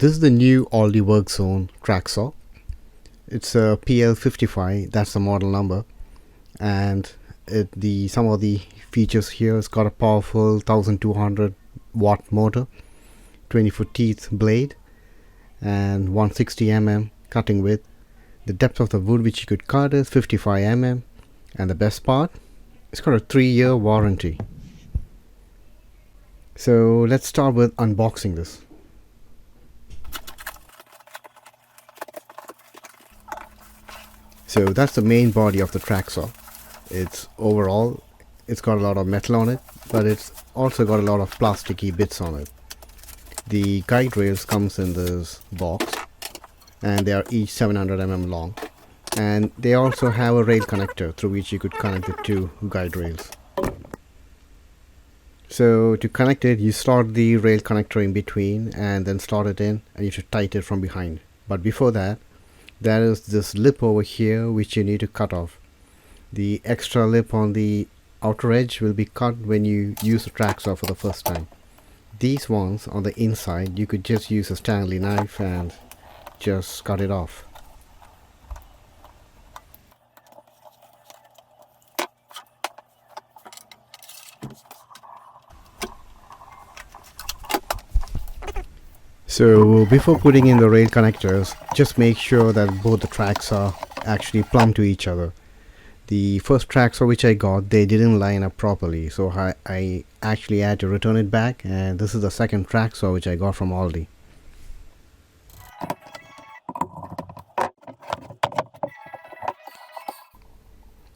this is the new Aldi Workzone Tracksaw. It's a PL55, that's the model number, and some of the features here, it's got a powerful 1200 watt motor, 20-foot teeth blade, and 160 mm cutting width. The depth of the wood which you could cut is 55 mm, and the best part, it's got a 3-year warranty. So let's start with unboxing this. So that's the main body of the tracksaw. It's got a lot of metal on it, but it's also got a lot of plasticky bits on it. The guide rails comes in this box, and they are each 700 mm long, and they also have a rail connector through which you could connect the two guide rails. So to connect it, you slot the rail connector in between and then slot it in, and you should tighten it from behind. But before that, there is this lip over here which you need to cut off. The extra lip on the outer edge will be cut when you use the tracksaw for the first time. These ones on the inside, you could just use a Stanley knife and just cut it off. So before putting in the rail connectors, just make sure that both the tracks are actually plumb to each other. The first tracksaw which I got, they didn't line up properly, so I actually had to return it back, and this is the second tracksaw which I got from Aldi.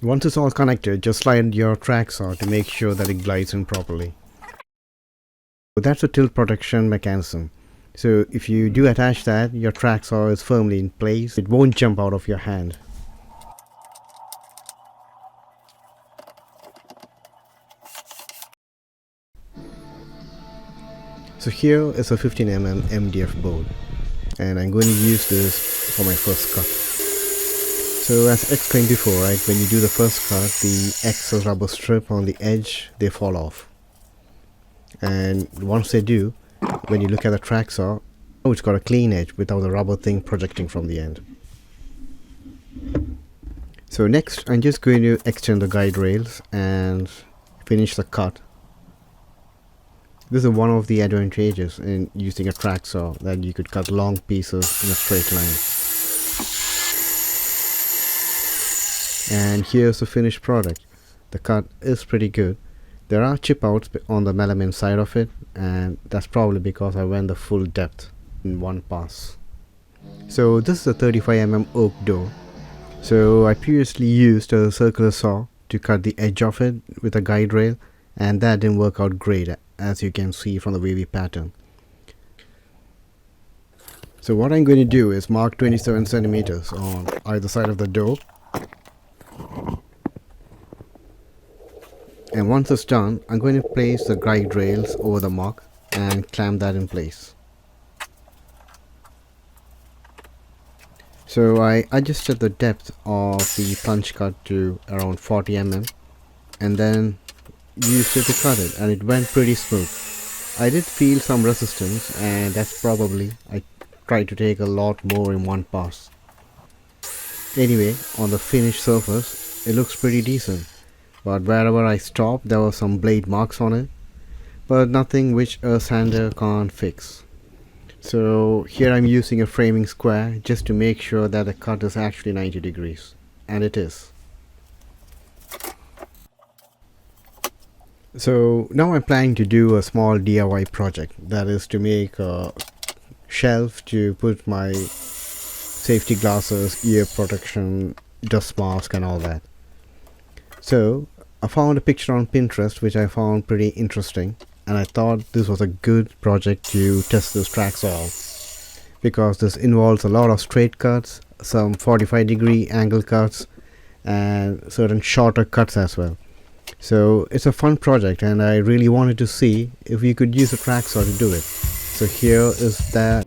Once it's all connected, just slide your tracksaw to make sure that it glides in properly. So that's a tilt protection mechanism. So if you do attach that, your tracksaw is firmly in place. It won't jump out of your hand. So here is a 15 mm MDF board, and I'm going to use this for my first cut. So as explained before, right, when you do the first cut, the excess rubber strip on the edge, they fall off. And once they do, when you look at the tracksaw, it's got a clean edge without the rubber thing projecting from the end. So next, I'm just going to extend the guide rails and finish the cut. This is one of the advantages in using a tracksaw, that you could cut long pieces in a straight line. And here's the finished product. The cut is pretty good. There are chip outs on the melamine side of it, and that's probably because I went the full depth in one pass. So this is a 35 mm oak door. So I previously used a circular saw to cut the edge of it with a guide rail, and that didn't work out great, as you can see from the wavy pattern. So what I'm going to do is mark 27 centimeters on either side of the door. And once it's done, I'm going to place the guide rails over the mark and clamp that in place. So I adjusted the depth of the punch cut to around 40 mm and then used it to cut it, and it went pretty smooth. I did feel some resistance, and that's probably I tried to take a lot more in one pass. Anyway, on the finished surface, it looks pretty decent. But wherever I stopped, there were some blade marks on it, but nothing which a sander can't fix. So here I'm using a framing square just to make sure that the cut is actually 90 degrees, and it is. So now I'm planning to do a small DIY project, that is to make a shelf to put my safety glasses, ear protection, dust mask and all that. So I found a picture on Pinterest which I found pretty interesting, and I thought this was a good project to test this tracksaw out, because this involves a lot of straight cuts, some 45-degree angle cuts, and certain shorter cuts as well. So it's a fun project, and I really wanted to see if we could use a tracksaw to do it. So here is that.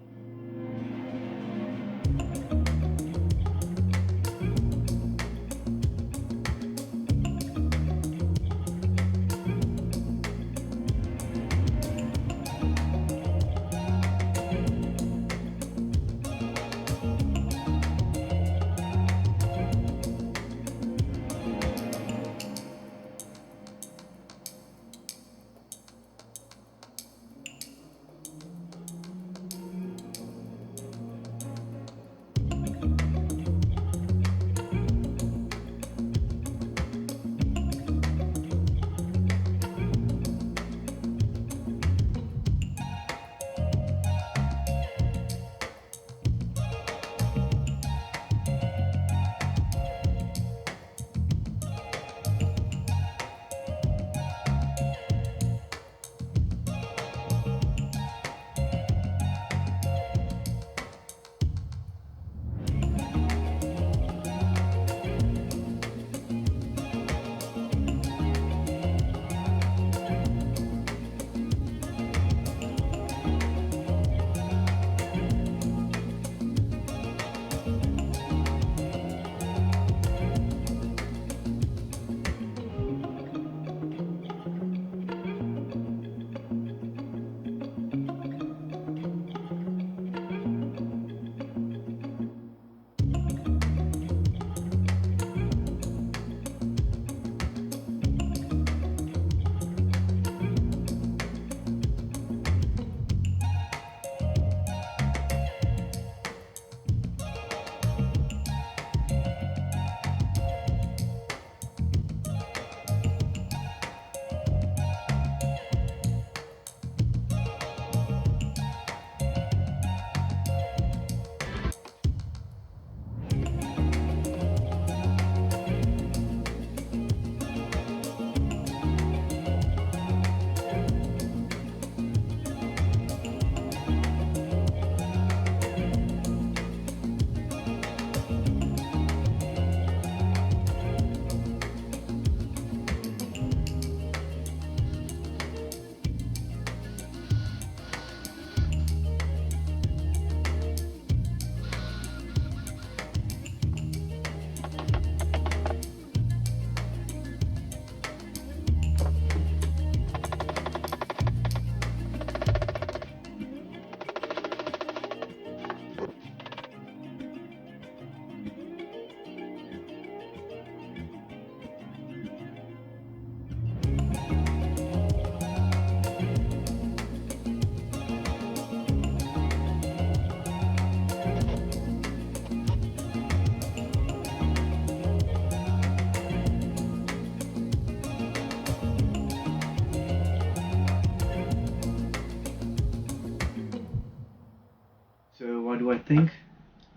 So what do I think?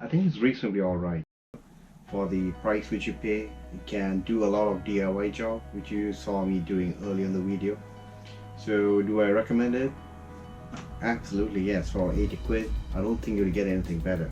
I think it's reasonably alright. For the price which you pay, it can do a lot of DIY job, which you saw me doing earlier in the video. So do I recommend it? Absolutely yes. For 80 quid, I don't think you'll get anything better.